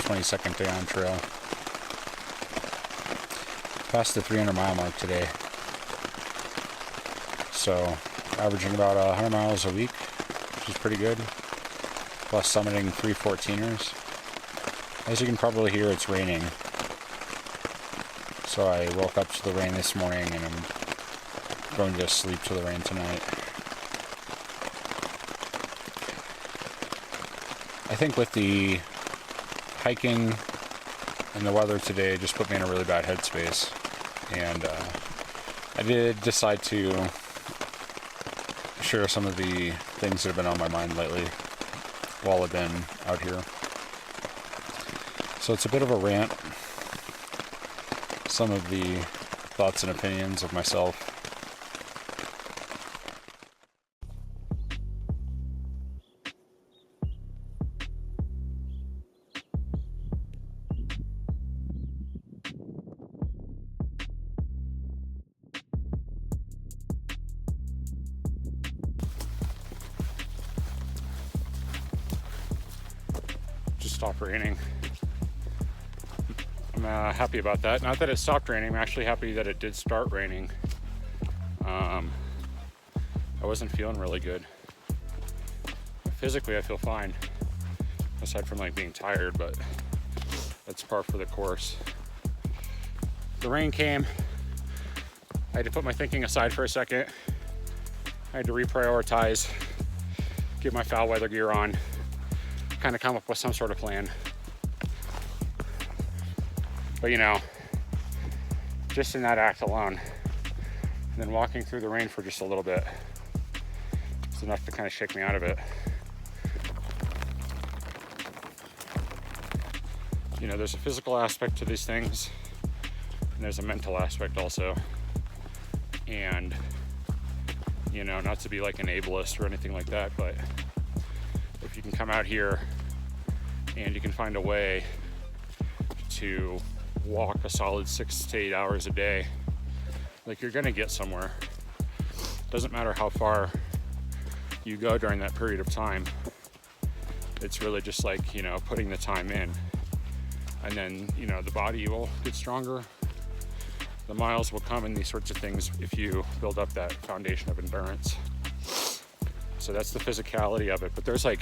22nd day on trail. Past the 300 mile mark today. So averaging about 100 miles a week, which is pretty good. Plus summiting 3 14ers. As you can probably hear, it's raining. So I woke up to the rain this morning and I'm going to sleep to the rain tonight. I think with the hiking and the weather today just put me in a really bad headspace. And I did decide to share some of the things that have been on my mind lately while I've been out here. So it's a bit of a rant. Some of the thoughts and opinions of myself. Just stopped raining. I'm happy about that. Not that it stopped raining, I'm actually happy that it did start raining. I wasn't feeling really good. Physically, I feel fine, aside from like being tired, but that's par for the course. The rain came. I had to put my thinking aside for a second. I had to reprioritize, get my foul weather gear on, kind of come up with some sort of plan. But you know, just in that act alone, and then walking through the rain for just a little bit, it's enough to kind of shake me out of it. You know, there's a physical aspect to these things, and there's a mental aspect also. And, you know, not to be like an ableist or anything like that, but if you can come out here and you can find a way to walk a solid 6 to 8 hours a day, like you're gonna get somewhere. Doesn't matter how far you go during that period of time. It's really just like, you know, putting the time in, and then, you know, the body will get stronger, the miles will come, and these sorts of things if you build up that foundation of endurance. So that's the physicality of it, but there's a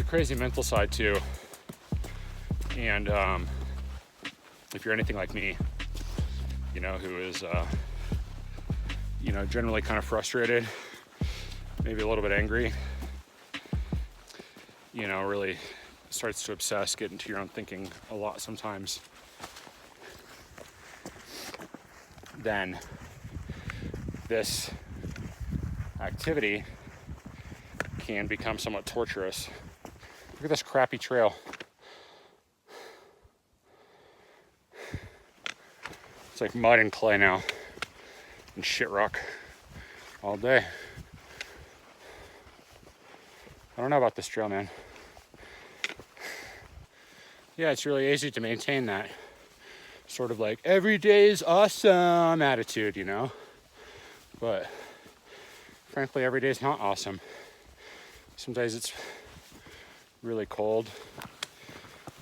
crazy mental side too. And if you're anything like me, you know, who is, you know, generally kind of frustrated, maybe a little bit angry, you know, really starts to obsess, get into your own thinking a lot sometimes, then this activity can become somewhat torturous. Look at this crappy trail. It's like mud and clay now, and shit rock all day. I don't know about this trail, man. Yeah, it's really easy to maintain that sort of like every day is awesome attitude, you know? But frankly, every day is not awesome. Some days it's really cold.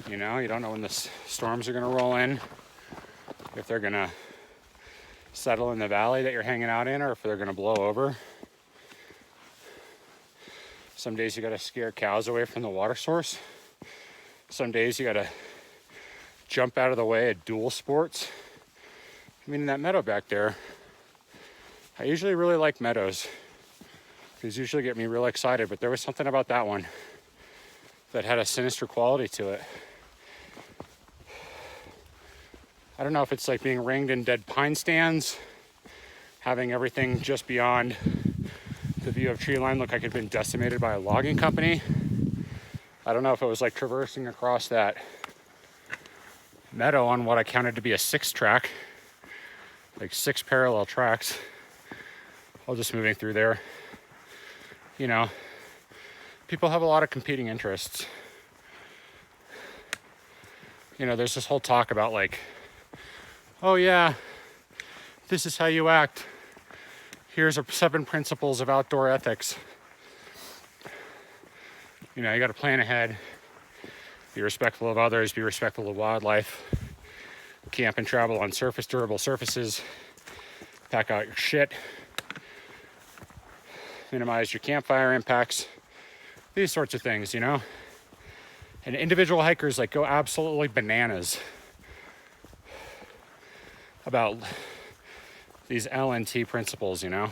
You know, you don't know when the storms are gonna roll in, if they're gonna settle in the valley that you're hanging out in, or if they're gonna blow over. Some days you gotta scare cows away from the water source. Some days you gotta jump out of the way at dual sports. I mean, in that meadow back there, I usually really like meadows. These usually get me real excited, but there was something about that one that had a sinister quality to it. I don't know if it's like being ringed in dead pine stands, having everything just beyond the view of tree line look like it had been decimated by a logging company. I don't know if it was like traversing across that meadow on what I counted to be a 6-track, like 6 parallel tracks, all just moving through there. You know, people have a lot of competing interests. You know, there's this whole talk about like, oh yeah, this is how you act. Here's 7 principles of outdoor ethics. You know, you got to plan ahead. Be respectful of others, be respectful of wildlife. Camp and travel on durable surfaces. Pack out your shit. Minimize your campfire impacts. These sorts of things, you know? And individual hikers like go absolutely bananas about these LNT principles, you know?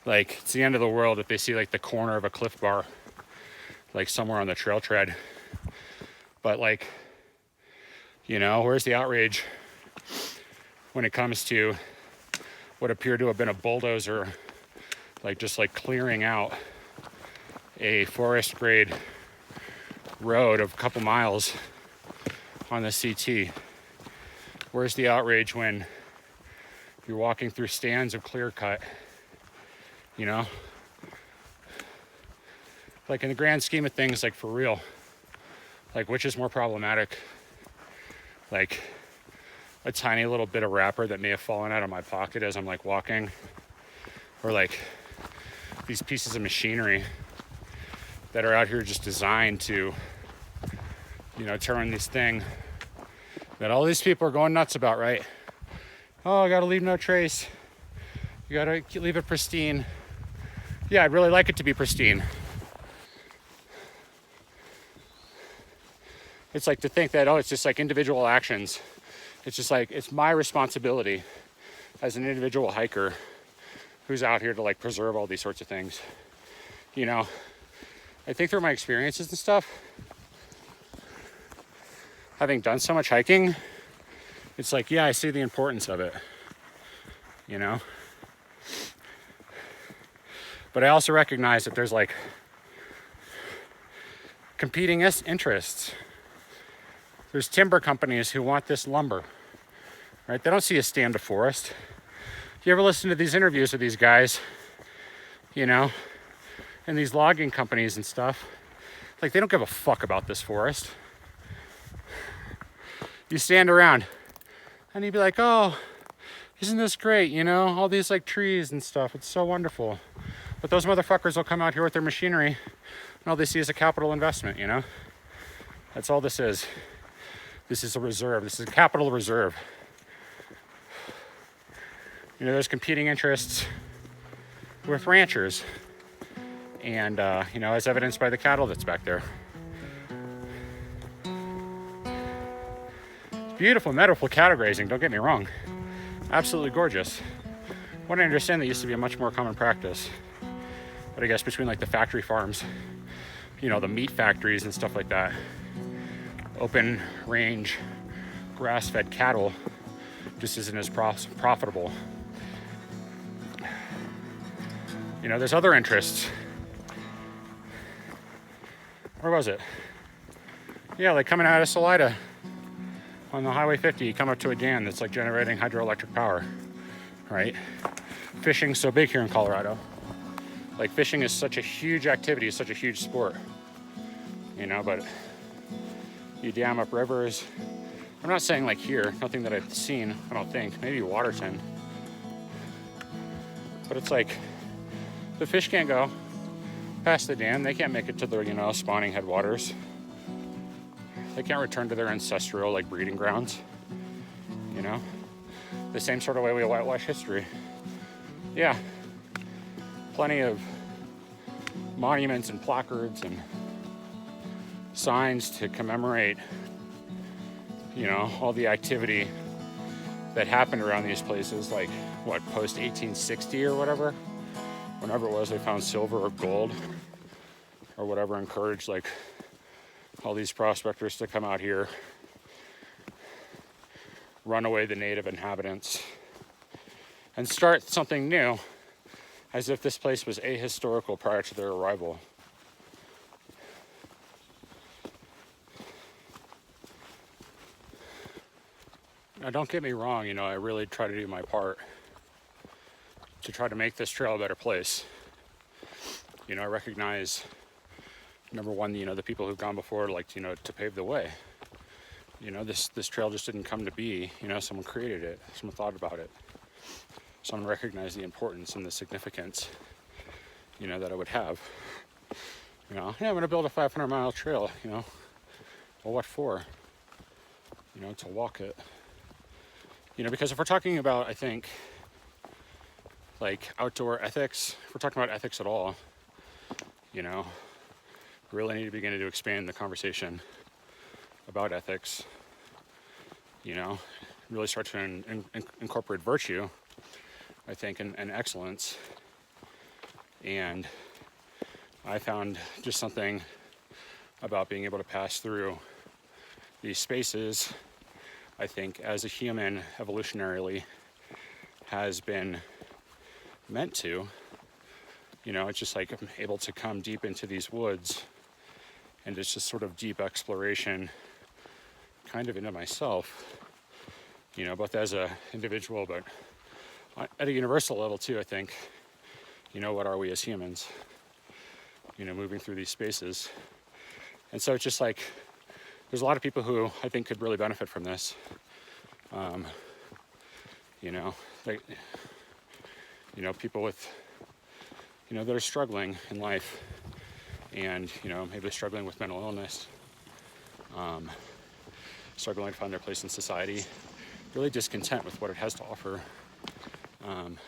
Like, it's the end of the world if they see like the corner of a Cliff Bar, like somewhere on the trail tread. But like, you know, where's the outrage when it comes to what appeared to have been a bulldozer, like just like clearing out a forest grade road of a couple miles on the CT? Where's the outrage when you're walking through stands of clear cut, you know? Like in the grand scheme of things, like for real, like which is more problematic? Like a tiny little bit of wrapper that may have fallen out of my pocket as I'm like walking, or like these pieces of machinery that are out here just designed to, you know, turn this thing that all these people are going nuts about, right? Oh, I gotta leave no trace. You gotta leave it pristine. Yeah, I'd really like it to be pristine. It's like to think that, oh, it's just like individual actions. It's just like, it's my responsibility as an individual hiker who's out here to like preserve all these sorts of things. You know, I think through my experiences and stuff, having done so much hiking, it's like, yeah, I see the importance of it, you know? But I also recognize that there's like competing interests. There's timber companies who want this lumber, right? They don't see a stand of forest. You ever listen to these interviews with these guys, you know, and these logging companies and stuff? Like, they don't give a fuck about this forest. You stand around and you'd be like, oh, isn't this great? You know, all these like trees and stuff. It's so wonderful. But those motherfuckers will come out here with their machinery and all they see is a capital investment, you know? That's all this is. This is a reserve. This is a capital reserve. You know, there's competing interests with ranchers. And, you know, as evidenced by the cattle that's back there. It's beautiful, beautiful cattle grazing, don't get me wrong. Absolutely gorgeous. What I understand that used to be a much more common practice. But I guess between like the factory farms, you know, the meat factories and stuff like that, open range, grass-fed cattle just isn't as profitable. You know, there's other interests. Where was it? Yeah, like coming out of Salida on the Highway 50, you come up to a dam that's like generating hydroelectric power, right? Fishing's so big here in Colorado. Like fishing is such a huge activity, it's such a huge sport, you know, but you dam up rivers. I'm not saying like here, nothing that I've seen, I don't think, maybe Waterton. But it's like, the fish can't go past the dam. They can't make it to their, you know, spawning headwaters. They can't return to their ancestral like breeding grounds, you know? The same sort of way we whitewash history. Yeah, plenty of monuments and placards and signs to commemorate, you know, all the activity that happened around these places, like what, post 1860 or whatever, whenever it was they found silver or gold or whatever, encouraged like all these prospectors to come out here, run away the native inhabitants, and start something new, as if this place was ahistorical prior to their arrival. Now, don't get me wrong, you know, I really try to do my part to try to make this trail a better place. You know, I recognize, number one, you know, the people who've gone before, like, you know, to pave the way. You know, this trail just didn't come to be, you know, someone created it, someone thought about it. Someone recognized the importance and the significance, you know, that it would have. You know, yeah, I'm gonna build a 500-mile trail, you know. Well, what for? To walk it. Because if we're talking about, I think, like outdoor ethics, if we're talking about ethics at all, we really need to begin to expand the conversation about ethics, really start to incorporate virtue, I think, and excellence. And I found just something about being able to pass through these spaces, I think, as a human evolutionarily has been meant to. It's just like I'm able to come deep into these woods, and it's just sort of deep exploration kind of into myself, both as an individual, but at a universal level too, I think. What are we as humans, moving through these spaces? And so it's just like, there's a lot of people who I think could really benefit from this. People with, that are struggling in life, and, maybe struggling with mental illness, struggling to find their place in society, really discontent with what it has to offer. And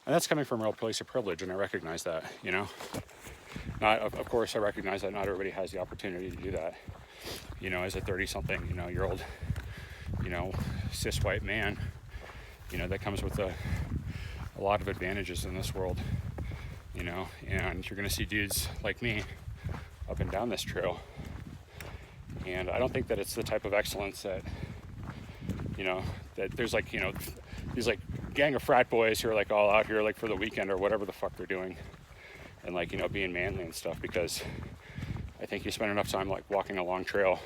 that's coming from a real place of privilege, and I recognize that, Of course, I recognize that not everybody has the opportunity to do that. As a 30-something, year old, cis white man, that comes with a lot of advantages in this world, and you're going to see dudes like me up and down this trail. And I don't think that it's the type of excellence that, that there's like, these like gang of frat boys who are like all out here like for the weekend or whatever the fuck they're doing, and like, being manly and stuff, because I think you spend enough time like walking a long trail,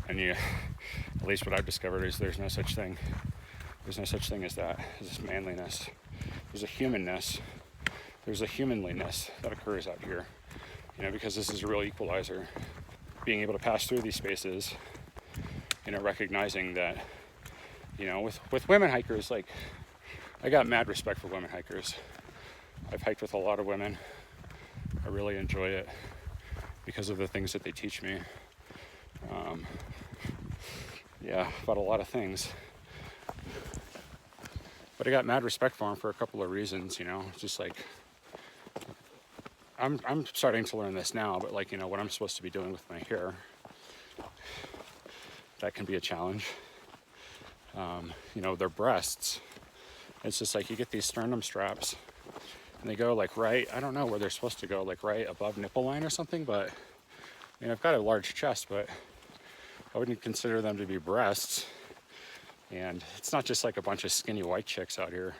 and at least what I've discovered is there's no such thing as that, as this manliness. There's a humanness, there's a humanliness that occurs out here, because this is a real equalizer. Being able to pass through these spaces, recognizing that, with women hikers, like, I got mad respect for women hikers. I've hiked with a lot of women. I really enjoy it because of the things that they teach me. About a lot of things. But I got mad respect for them for a couple of reasons, just like, I'm starting to learn this now, but like, what I'm supposed to be doing with my hair, that can be a challenge. Their breasts, it's just like you get these sternum straps and they go like right, I don't know where they're supposed to go, like right above nipple line or something, but I've got a large chest, but I wouldn't consider them to be breasts. And it's not just like a bunch of skinny white chicks out here.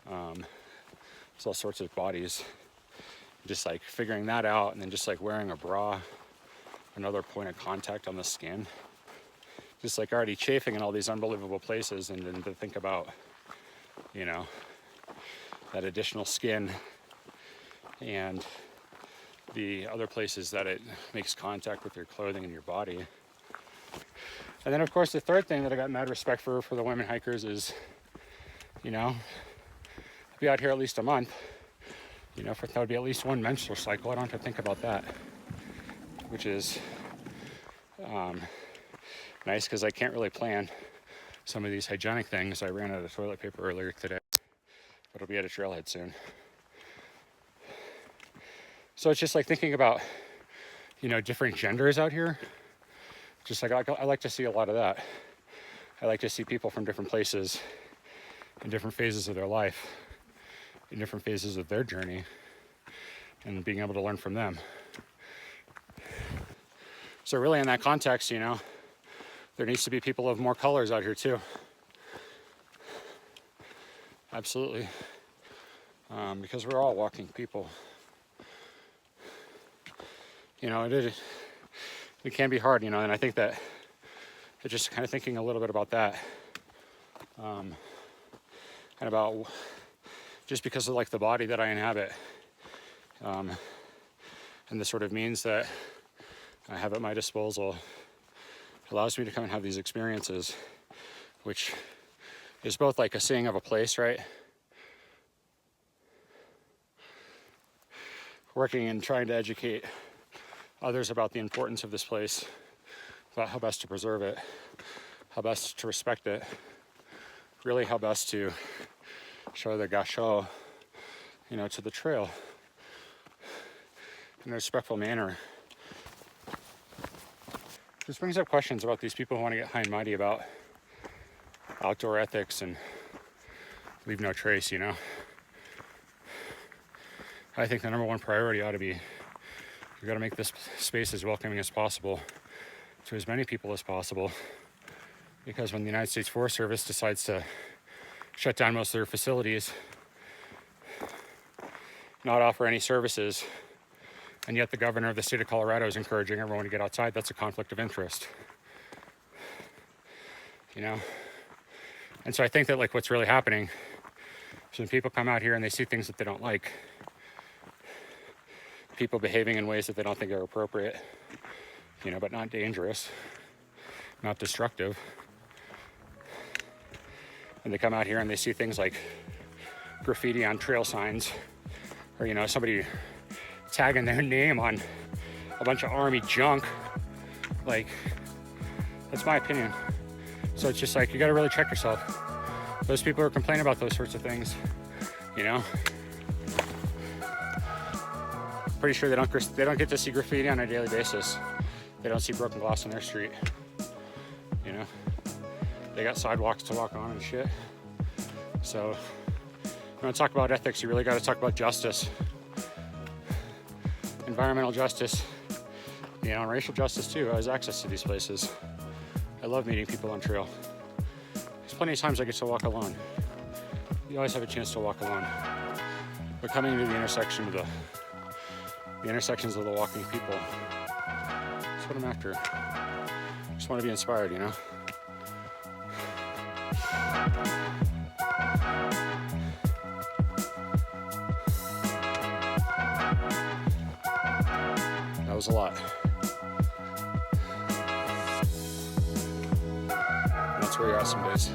There's all sorts of bodies. Just like figuring that out, and then just like wearing a bra, another point of contact on the skin. Just like already chafing in all these unbelievable places, and then to think about, that additional skin and the other places that it makes contact with your clothing and your body. And then of course the third thing that I got mad respect for the women hikers is, I'll be out here at least a month, that would be at least one menstrual cycle. I don't have to think about that, which is nice, because I can't really plan some of these hygienic things. I ran out of toilet paper earlier today, but I'll be at a trailhead soon. So it's just like thinking about, different genders out here. Just like I like to see a lot of that. I like to see people from different places in different phases of their life, in different phases of their journey, and being able to learn from them. So really in that context, there needs to be people of more colors out here too. Absolutely. Because we're all walking people. It can be hard, and I think that just kind of thinking a little bit about that, and about just because of like the body that I inhabit, and the sort of means that I have at my disposal, allows me to come and have these experiences, which is both like a seeing of a place, right? Working and trying to educate others about the importance of this place, about how best to preserve it, how best to respect it, really how best to show the gâchis, to the trail in a respectful manner. This brings up questions about these people who want to get high and mighty about outdoor ethics and leave no trace, I think the number one priority ought to be, we got to make this space as welcoming as possible to as many people as possible, because when the United States Forest Service decides to shut down most of their facilities, not offer any services, and yet the governor of the state of Colorado is encouraging everyone to get outside, that's a conflict of interest. And so I think that what's really happening is when people come out here and they see things that they don't like, people behaving in ways that they don't think are appropriate, but not dangerous, not destructive. And they come out here and they see things like graffiti on trail signs, or somebody tagging their name on a bunch of army junk. That's my opinion. So it's just you gotta really check yourself. Those people who are complaining about those sorts of things, pretty sure they don't get to see graffiti on a daily basis. They don't see broken glass on their street. They got sidewalks to walk on and shit. So when I talk about ethics, you really got to talk about justice, environmental justice, and racial justice too. Has access to these places. I love meeting people on trail. There's plenty of times I get to walk alone. You always have a chance to walk alone. But coming into the intersections of the walking people, that's what I'm after. Just want to be inspired, That was a lot. And that's where you're at some days.